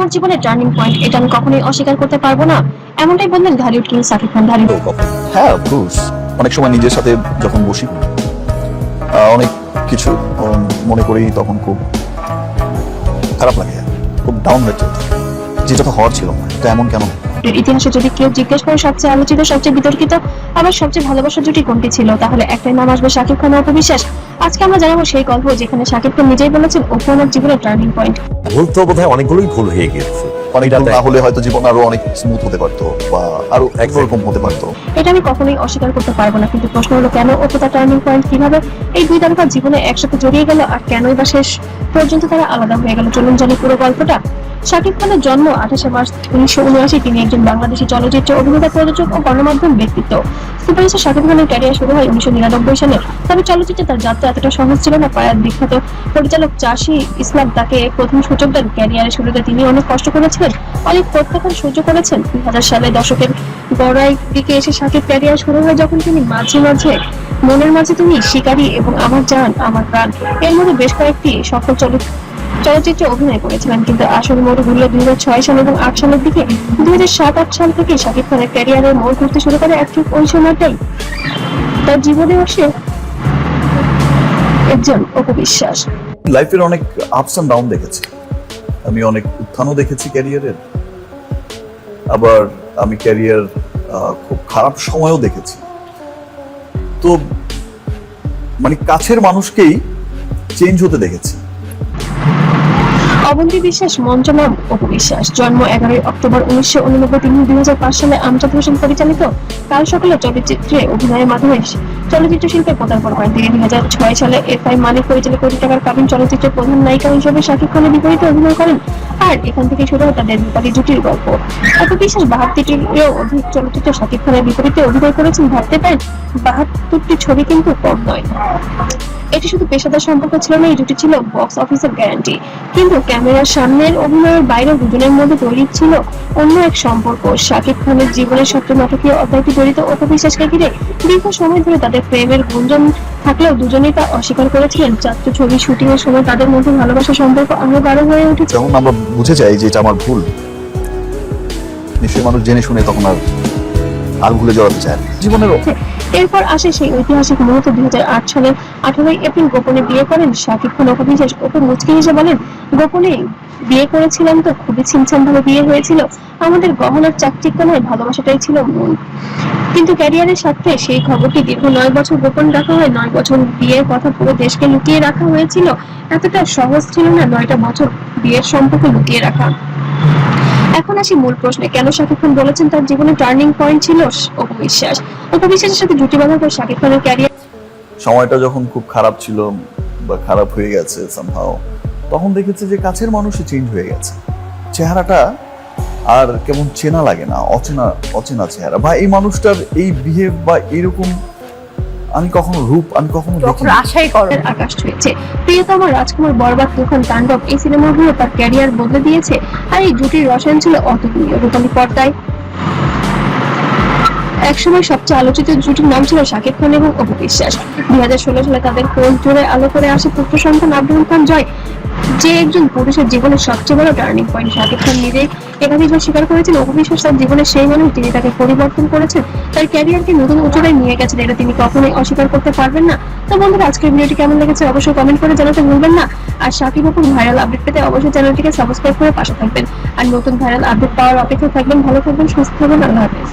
আমার জীবনের turning point, এটা আমি কখনোই অস্বীকার করতে পারবো না, এমনটাই বললেন ঢালিউড কিং শাকিব খান। হ্যাঁ, অফকোর্স। অনেক সময় নিজের সাথে যখন বসি অনেক কিছু মনে করি, তখন খুব খারাপ লাগে, খুব ডাউন হয়ে যায়, যেটা তো হওয়ার ছিল না, এটা এমন কেন। ইতিহাসে যদি কেউ জিজ্ঞেস করে সবচেয়ে আলোচিত, সবচেয়ে বিতর্কিত, আবার সবচেয়ে ভালোবাসার জুটি কোনটি ছিল, তাহলে একটাই নাম আসবে, শাকিব খান ও অপু বিশ্বাস। আজকে আমরা জানাবো সেই গল্প যেখানে শাকিব খান নিজেই বলেছেন অপু আমার জীবনের টার্নিং পয়েন্ট। ভুল তো বোধহয় অনেকগুলোই ভুল হয়ে গিয়েছে, অনেক ভুল না হলে হয়তো জীবন আরো অনেক স্মুথ হতে পারতো বা আরো একরকম হতে পারতো। এটা আমি কখনোই অস্বীকার করতে পারবো না, কিন্তু প্রশ্ন হলো কেন অপু তার টার্নিং পয়েন্ট, কিভাবে এই দুই তারকা জীবনে একসাথে জড়িয়ে গেল, আর কেনই বা শেষ পর্যন্ত তারা আলাদা হয়ে গেল। চলুন জানি পুরো গল্পটা। শাকিব খানের জন্ম 28 মার্চ 1979। তিনি একজন বাংলাদেশী চলচ্চিত্র অভিনেতা, প্রযোজক ও গণমাধ্যম ব্যক্তিত্ব। সুপারস্টার শাকিব খানের ক্যারিয়ার শুরু হয় 1999 সালে। তবে চলচ্চিত্রে তার যাত্রা এতটা সহজ ছিল না। প্রয়াত বিখ্যাত পরিচালক চাষী ইসলাম তাকে প্রথম সুযোগ দেন। ক্যারিয়ারের শুরুতে তিনি অনেক কষ্ট করেছিলেন, অনেক প্রত্যাখ্যান সহ্য করেছেন। 2000 সালে দশকের গোড়ার দিকে এসে শাকিব ক্যারিয়ার শুরু হয় যখন তিনি মাঝে মাঝে মনের মাঝে তুমি, শিকারী এবং আমার জান আমার প্রাণ এর মধ্যে বেশ কয়েকটি সফল চলচ্চিত্রে অভিনয় করেছিলেন। কিন্তু আসল মোড় ঘুরল 2006 সাল এবং 8 সালের দিকে। 2007-8 সাল থেকে শাকিব খানের ক্যারিয়ারের মোড় ঘুরতে শুরু করে। ঠিক ওই সময়টাই তার জীবনে আসে একজন অপু বিশ্বাস। লাইফের অনেক আপস এন্ড ডাউন দেখেছি আমি, অনেক উত্থানও দেখেছি ক্যারিয়ারের, আবার আমি ক্যারিয়ার খুব খারাপ সময়ও দেখেছি। তো মানে কাছের মানুষকেই চেঞ্জ হতে দেখেছি। অবন্তী বিশ্বাস মঞ্চ নাম অপু বিশ্বাস। জন্ম 11 অক্টোবর 1989। তিনি 2005 সালে আমজাদ হোসেন পরিচালিত কাল সকালে চলচ্চিত্রে অভিনয়ের মাধ্যমে চলচ্চিত্র শিল্পে পদার্পণ করেন। তিনি 2006 সালে এফআই মালিক পরিচালিত কোটি টাকার কাবিন চলচ্চিত্রের প্রধান নায়িকা হিসেবে শাকিব খানের বিপরীতে অভিনয় করেন। আর এখান থেকে শুরু হয় তাদের রূপালী জুটির গল্প। অপু বিশ্বাস 72টিরও অধিক চলচ্চিত্রে শাকিব খানের বিপরীতে অভিনয় করেছেন। ভাবতে পারেন 72টি ছবি কিন্তু কম নয়। এটি শুধু পেশাদার সম্পর্ক ছিল না, এই জুটি ছিল বক্স অফিসের গ্যারান্টি। কিন্তু ক্যামেরার সামনের অভিনয়ের বাইরে দুজনের মধ্যে তৈরি ছিল অন্য এক সম্পর্ক। শাকিব খানের জীবনের সবচেয়ে নাটকীয় অধ্যায়টি জড়িত অপু বিশ্বাসকে ঘিরে। দীর্ঘ সময় ধরে তাদের প্রেমের গুঞ্জন থাকলেও দুজনেই তা অস্বীকার করেছিলেন। চারটি ছবি শুটিং এর সময় তাদের মধ্যে ভালোবাসার সম্পর্ক আরো গাঢ় হয়ে উঠেছে। যখন আমরা বুঝে যাই যে এটা আমার ভুল, নিশ্চয়ই মানুষ জেনে শুনে তখন আর ভুলে যাওয়াতে চায় জীবনের। এরপর আসে সেই ঐতিহাসিক মুহূর্ত। 2008 সালের 18 এপ্রিল গোপনে বিয়ে করেন শাকিব খান অপু বিশ্বাস। অপু মুচকি হেসে বলেন, গোপনে বিয়ে করেছিলাম তো খুবই ছিমছাম ভাবে বিয়ে হয়েছিল। আমাদের গহনার চাকচিক্য নয়, ভালোবাসাটাই ছিল মূল। কিন্তু ক্যারিয়ারের সাথে সেই খবরটি দীর্ঘ 9 বছর গোপন রাখা হয়। 9 বছর বিয়ের কথা পুরো দেশকে লুকিয়ে রাখা হয়েছিল। এতটা সহজ ছিল না 9টা বছর বিয়ের সম্পর্ক লুকিয়ে রাখা। এখন আসি মূল প্রশ্নে, কেন শাকিব খান বলেছেন তার জীবনে টার্নিং পয়েন্ট ছিল অপু বিশ্বাস। অপু বিশ্বাসের সাথে জুটি বাঁধার পর শাকিব খানের ক্যারিয়ার সময়টা যখন খুব খারাপ ছিল বা খারাপ হয়ে গেছে সামহাও, তখন দেখেছি যে কাছের মানুষই চেঞ্জ হয়ে গেছে। চেহারাটা আর কেমন চেনা লাগে না, অচেনা অচেনা চেহারা, বা এই মানুষটার এই বিহেভ বা এরকম আমি কখনো দেখিনি। আশাই করেন আকাশ ছুঁয়েছে। প্রিয়তমা রাজকুমার, বরবাদ, তুফান, তাণ্ডব এই সিনেমাগুলো তার ক্যারিয়ার বদলে দিয়েছে। আর এই জুটির রসায়ন ছিল অতুলনীয়। রূপালী পর্দায় একসময় সবচেয়ে আলোচিত জুটির নাম ছিল শাকিব খান এবং অপু বিশ্বাস। 2016 সালে তাদের কোল জোরে আলো করে আসে পুত্র সন্তান আব্দুল খান জয়, যে একজন পুরুষের জীবনের সবচেয়ে বড় টার্নিং পয়েন্ট। শাকিব খান নিজেই একাধিকবার স্বীকার করেছেন অপু বিশ্বাস তার জীবনের সেই মানুষ, তিনি তাকে পরিবর্তন করেছেন, তার ক্যারিয়ারকে নতুন উচ্চতায় নিয়ে গেছেন। এটা তিনি কখনোই অস্বীকার করতে পারবেন না। তো বন্ধুরা, আজকের ভিডিওটি কেমন লেগেছে অবশ্যই কমেন্ট করে জানাতে ভুলবেন না। আর শাকিব অপুর ভাইরাল আপডেট পেতে অবশ্যই চ্যানেলটিকে সাবস্ক্রাইব করে পাশে থাকবেন। আর নতুন ভাইরাল আপডেট পাওয়ার অপেক্ষায় থাকবেন। ভালো থাকবেন, সুস্থ থাকবেন। আল্লাহ হাফেজ।